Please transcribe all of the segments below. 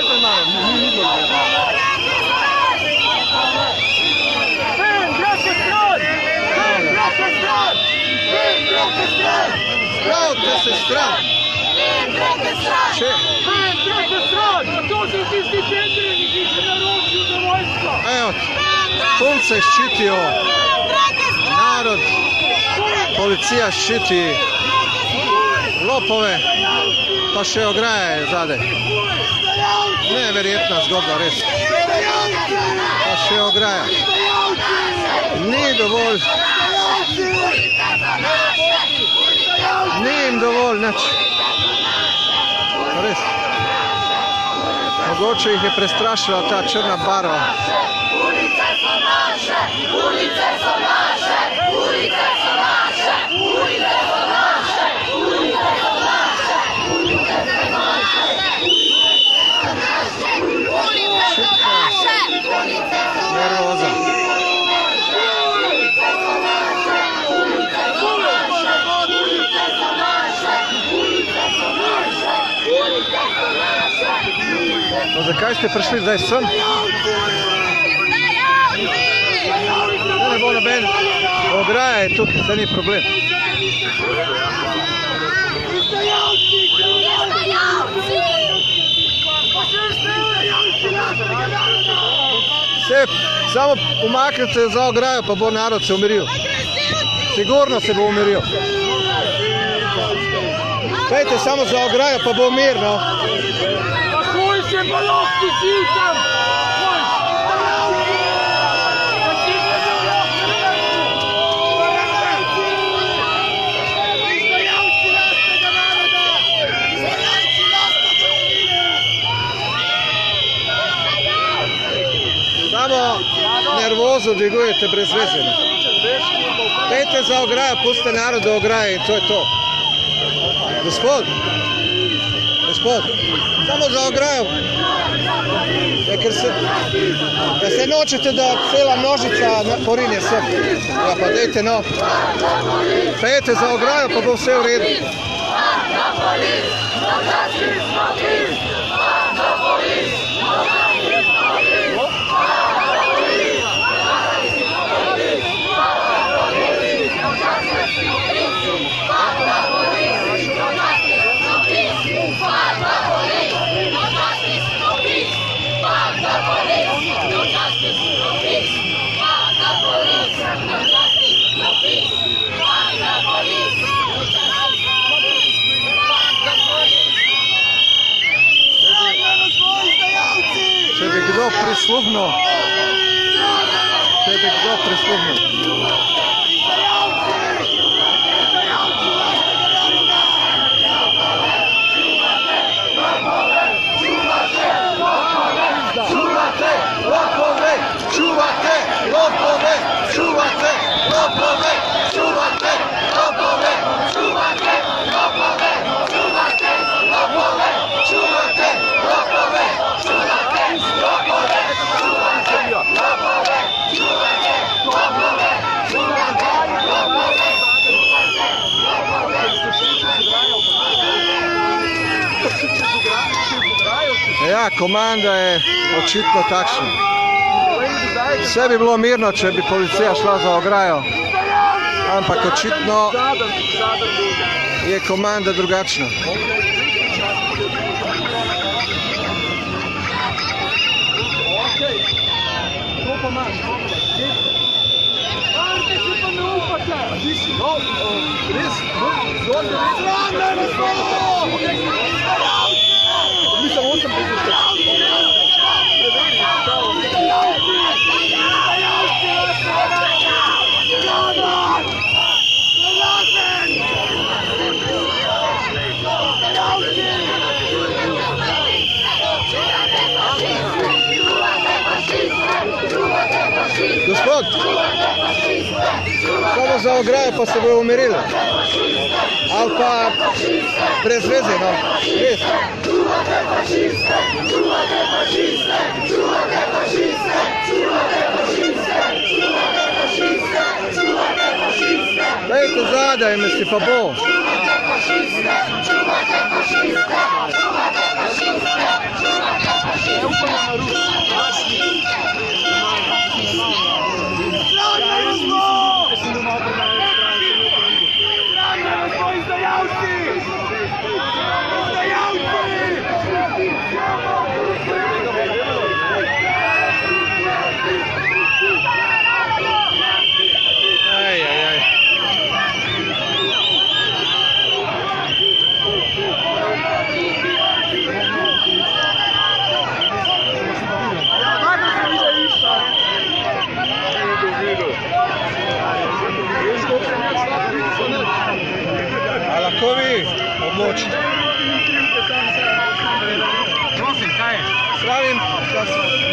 Dajte malo, ni dobro. Spravite se stran. Evo, punce ščitijo narod, policija ščiti lopove, pa še ograje zadaj. Neverjetna zgodba, res. Pa še ograja. Ni dovolj. Ni jim dovolj, nič. Res. Mogoče jih je prestrašila ta črna barva. Ulice so naše, ulice so naše, ulice so naše, ulice so naše, ulice so naše, ulice so naše, ulice so naše, ulice so naše. Nervoza. No, zakaj ste prišli zdaj sem? Ne bo noben ograja je tukaj, zdaj ni problem. Se, samo umaknite za ograjo, pa bo narod se umiril. Sigurno se bo umiril. Pejte samo za ograjo, pa bo mirno. Samo nervozo dvigujete brez veze. Pejte za ograjo, pustite narod do ograje in to je to. Gospod, samo za ograjo. Ja, ker se nočete, da cela množica porine sem. Ja, pa dejte no. Pejte za ograjo, pa bo vse v redu. Če bi kdo prisluhnil. Ja, komanda je očitno takšna. Vse bi bilo mirno, če bi policija šla za ograjo, ampak očitno je komanda drugačna. Gospod, samo za ograjo pa se bojo umirili. Ali pa brez veze, no. Res. Dajte zadaj, misli pa bo.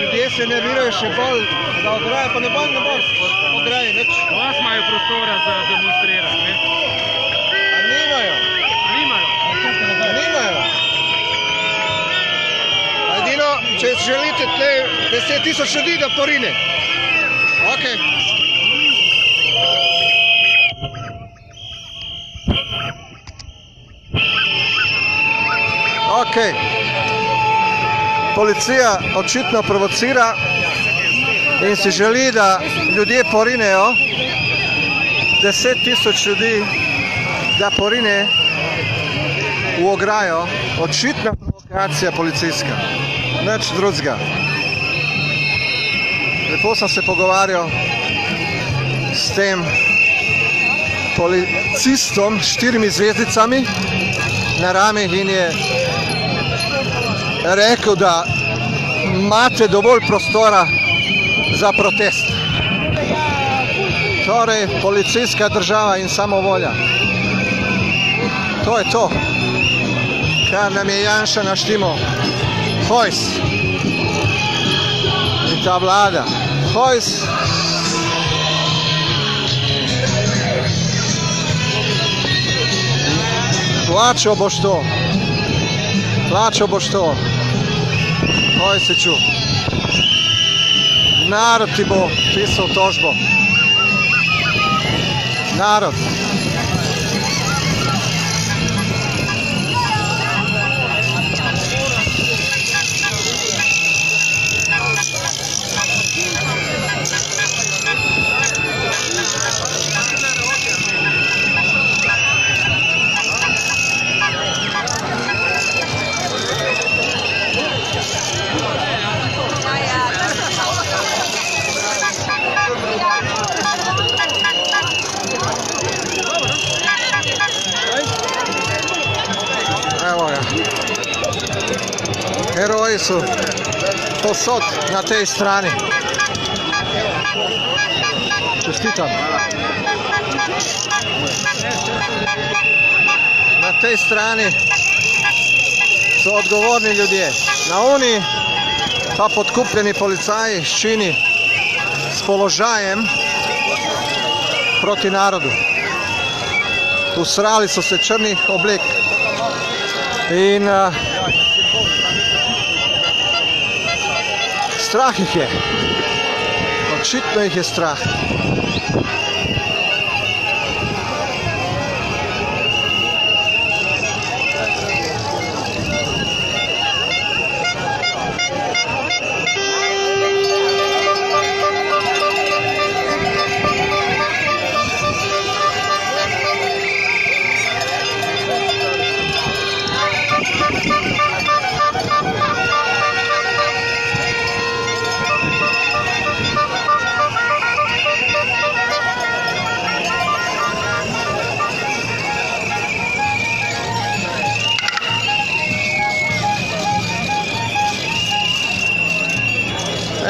ljudje se nervirajo še bolj, da ograjo, pa ne bo ograje nič. Vas imajo prostora za demonstrirati, ne? A nimajo. Nimajo. Nimajo. Edino, če želite tle 10 tisoč ljudi, da porine. Ok. Ok. Policija očitno provocira in si želi, da ljudje porinejo. 10 tisoč ljudi, da porine v ograjo. Očitna provokacija policijska. Nič drugega. Lepo sem se pogovarjal s tem policistom s 4 zvezdicami na ramih in je rekel, da imate dovolj prostora za protest. Torej, policijska država in samovolja. To je to, kar nam je Janša naštimo. Hojs. In ta vlada. Hojs. Plačal boš to. Plačal boš to. Hojsiću. Narod ti bo pisal tožbo. Narod. Evo ga. Heroji su posod na tej strani. Čestitam. Na tej strani so odgovorni ljudje. Na uni pa podkupljeni policaji s čini, s položajem proti narodu. Usrali so se črnih oblek. In strah jih je. Očitno jih je strah.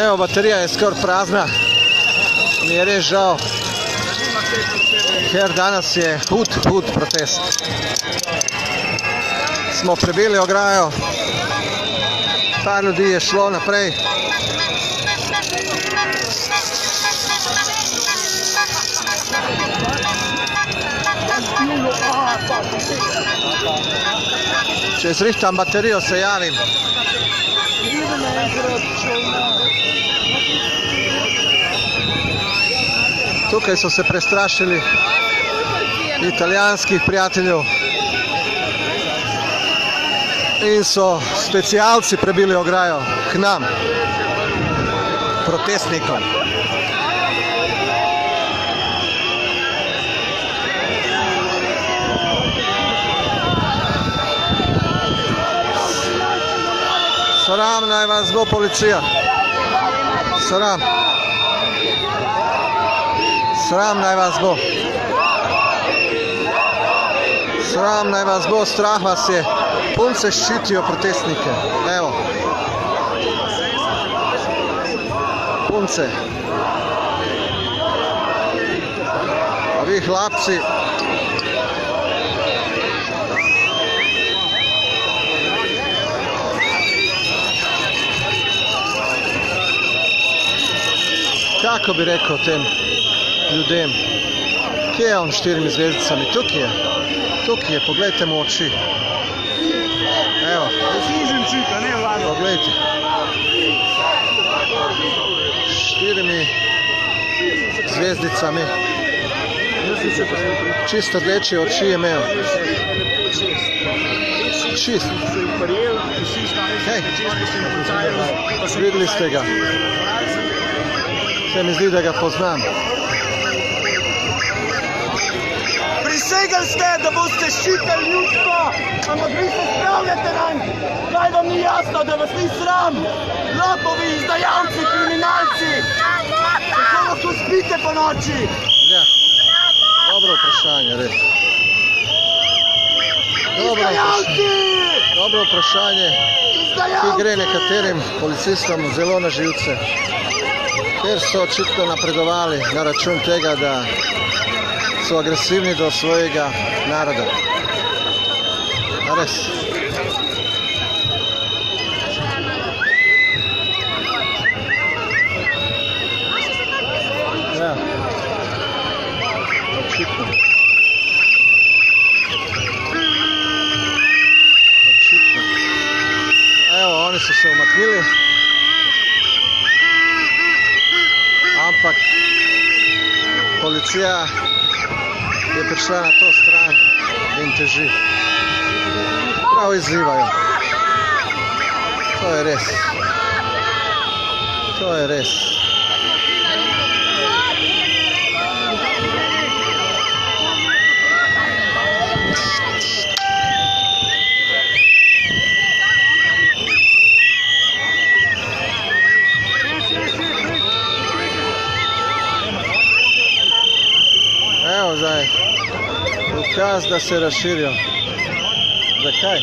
Evo, baterija je skoraj prazna. Mi je res žal, ker danes je hud protest. Smo prebili ograjo, par ljudi je šlo naprej. Če zrihtam baterijo, se javim. Tukaj so se prestrašili italijanskih prijateljev in so specialci prebili ograjo k nam, protestnikom. Sram naj vas bo policija. Sram. Sram naj vas bo. Sram naj vas bo, strah vas je. Punce ščitijo protestnike. Evo. Punce. A vi hlapci. kako bi rekel tem ljudem, kje je on s 4 zvezdicami, tukaj je, pogledajte mu oči, evo, pogledajte, 4 zvezdicami, čisto rdeče oči je imel, čist, hej, videli ste ga, se mi zdi, da ga poznam. Prisegali ste, da boste ščitili ljudstvo, ampak vi se spravljate nanj. Kaj vam ni jasno, da vas ni sram? Lopovi, izdajalci, kriminalci. Kako lahko spite po noči? Ja, dobro vprašanje, res. Dobro vprašanje, ki gre nekaterim policistom zelo na živce, ker so očitno napredovali na račun tega, da so agresivni do svojega naroda. Res. Ja. Očitno. Evo, oni so se umaknili. Ampak policija je prišla na to stran in teži. Prav izzivajo. To je res. To je res. Evo zdaj, ukaz, da se razširijo. Zakaj?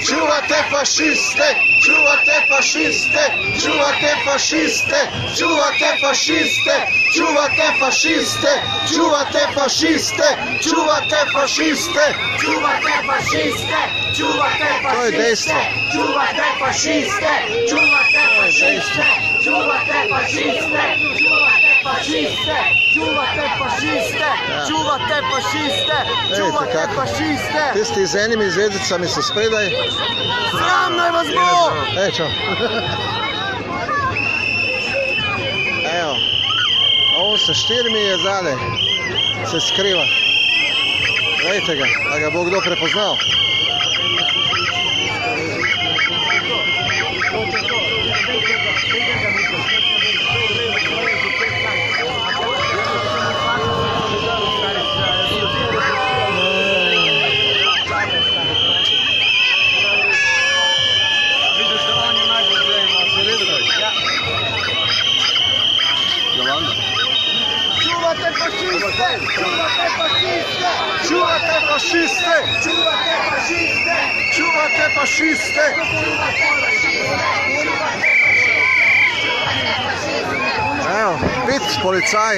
Čuvate fašiste, čuvate fašiste, čuvate fašiste, čuvate fašiste, čuvate fašiste, čuvate fašiste, čuvate fašiste, čuvate fašiste, čuvate fašiste, to je dejstvo. Čuvate fašiste, čuvate fašiste, čuvate fašiste, čuvate fašiste, čuvate fašiste, čuvate fašiste, čuvate fašiste. Tisti z enimi zvezdicami so spredaj. Sram naj vas bo! Čau. Evo, ovo sa 4 je zadaj, se skriva. Gledajte ga, da ga bo kdo prepoznal. Čuvate fašiste! Čuvate fašiste! Čuvate fašiste! Čuvate fašiste! Evo, biti policaj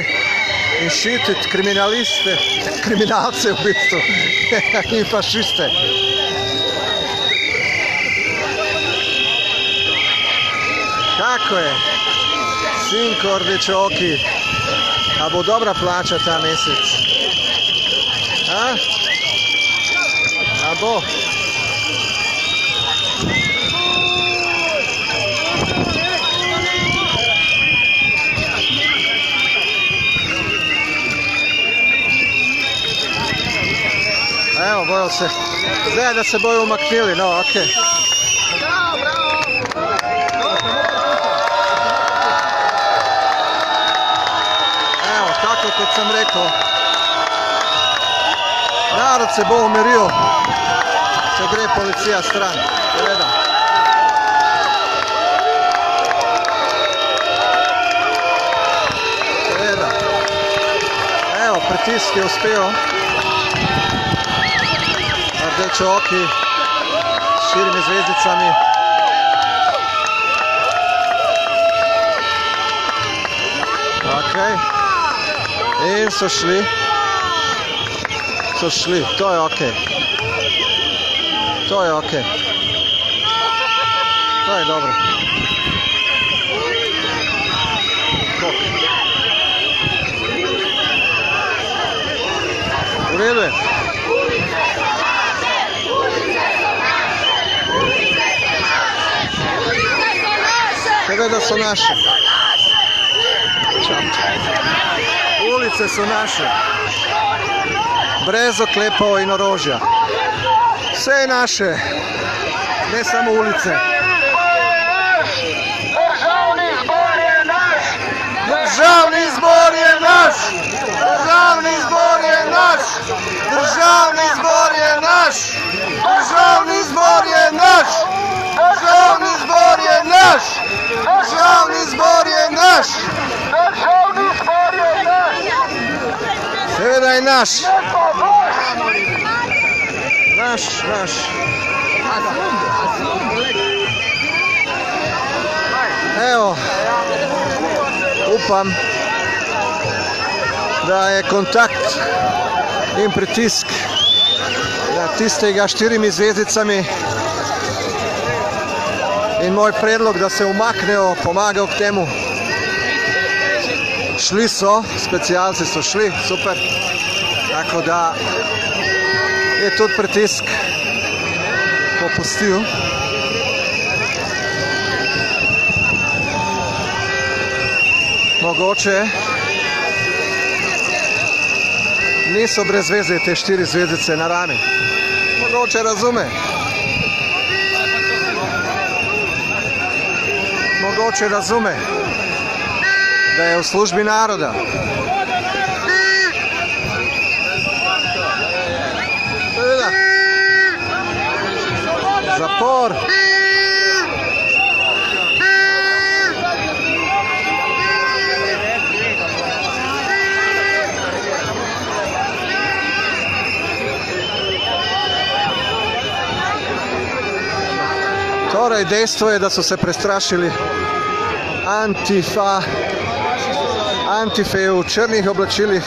in ščititi kriminaliste, kriminalce v bistvu in fašiste. Kako je? Sinko rdečooki. A bo dobra plača ta mesec? A bo? Evo, bojo se. Zdaj, da se bojo umaknili, no, okej. Kot sem rekel, narod se bo umiril, če gre policija stran. Seveda. Seveda. Evo, pritisk je uspel. Rdečooki s 4 zvezdicami. In so šli so šli, to je okej. To je okej. To je dobro. U redu je. Seveda so naše. Ulice so naše. Brez oklepov in orožja. Vse je naše. Ne samo ulice. Državni zbor je naš! Državni zbor je naš! Državni zbor je naš! Državni zbor je naš! Državni zbor je naš! Državni zbor je naš! Državni zbor je naš! Seveda je naš! Naš. Evo, upam, da je kontakt in pritisk na tistega 4 zvezdicami in moj predlog, da se umaknejo, pomagal k temu. Šli so, specialci so šli, super, tako da je tudi pritisk popustil. Mogoče niso brez veze te 4 zvezdice na rami. Mogoče razume. Mogoče razume, da je v službi naroda. Seveda. Zapor. Torej, dejstvo je, da so se prestrašili Antife v črnih oblačilih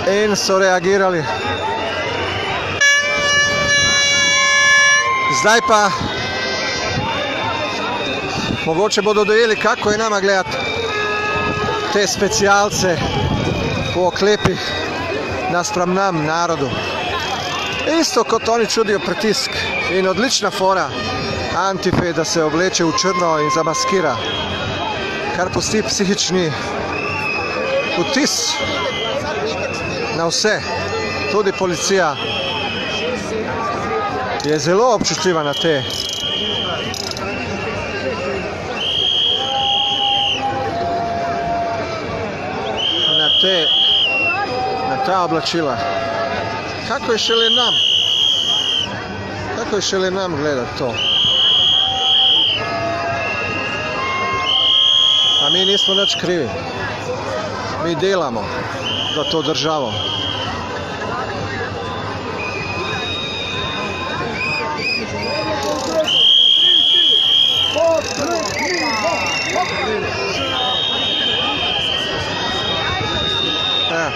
in so reagirali. Zdaj pa mogoče bodo dojeli, kako je nama gledati te specialce v oklepih naspram nam, narodu. Isto kot oni čudijo pritisk in odlična fora Antife, da se obleče v črno in zamaskira, kar pusti psihični vtis na vse. Tudi policija je zelo občutljiva na ta oblačila. Kako je šele nam gledati to? A mi nismo nič krivi. Mi delamo za to državo. Ja.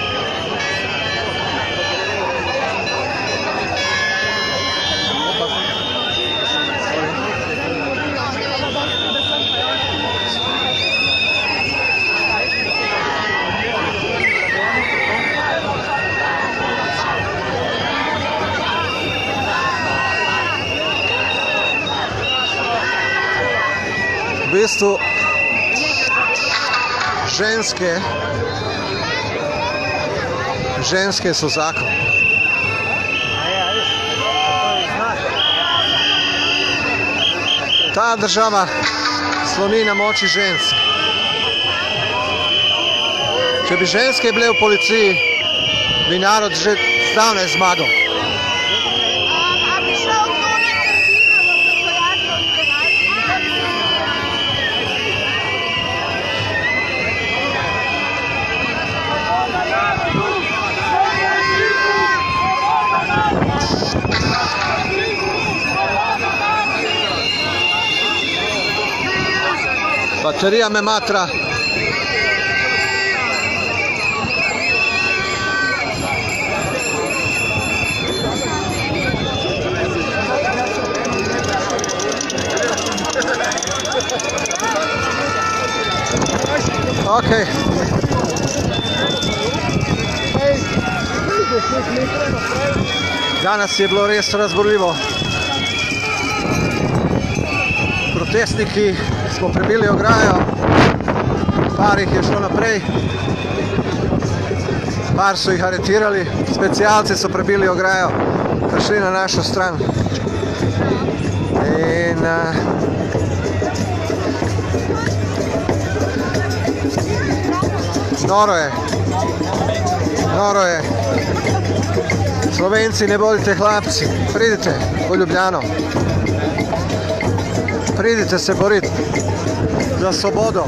V bistvu ženske so zakon. Ta država sloni na moči žensk. Če bi ženske bile v policiji, bi narod že zdavnaj zmagal. Baterija me matra. Ok. Danes je bilo res razburljivo. Protestniki smo prebili ograjo, par jih je šlo naprej, par so jih aretirali, specialci so prebili ograjo, prišli na našo stran. In noro je. Noro je. Slovenci, ne bodite hlapci, pridite v Ljubljano. Pridite se boriti za svobodo.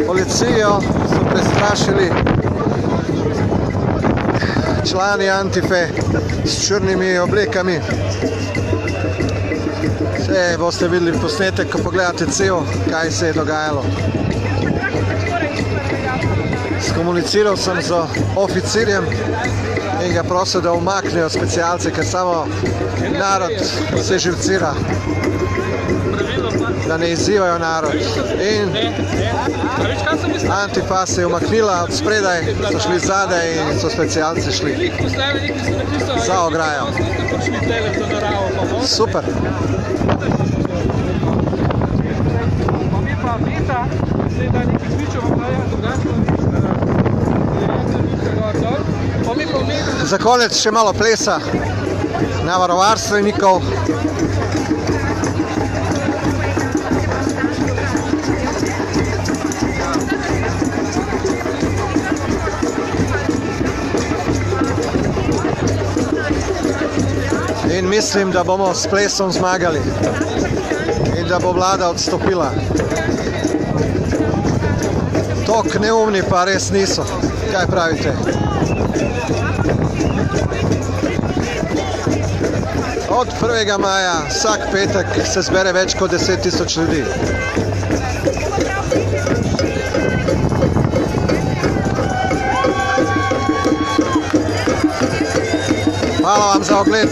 Policijo so prestrašili člani Antife s črnimi oblekami. Vse boste videli posnetek, ko pogledate cel, kaj se je dogajalo. Skomuniciral sem z oficirjem in ga prosil, da umaknejo specialce, ker samo narod se živcira, da ne izzivajo narod. In Antifa se je umaknila od spredaj, so šli zadaj in so specialci šli za ograjo. Super. Za konec še malo plesa na varovarstvenikov. In mislim, da bomo s plesom zmagali in da bo vlada odstopila. Tok neumni pa res niso. Kaj pravite? Od 1. maja vsak petek se zbere več kot 10.000 ljudi. Hvala vam za ogled.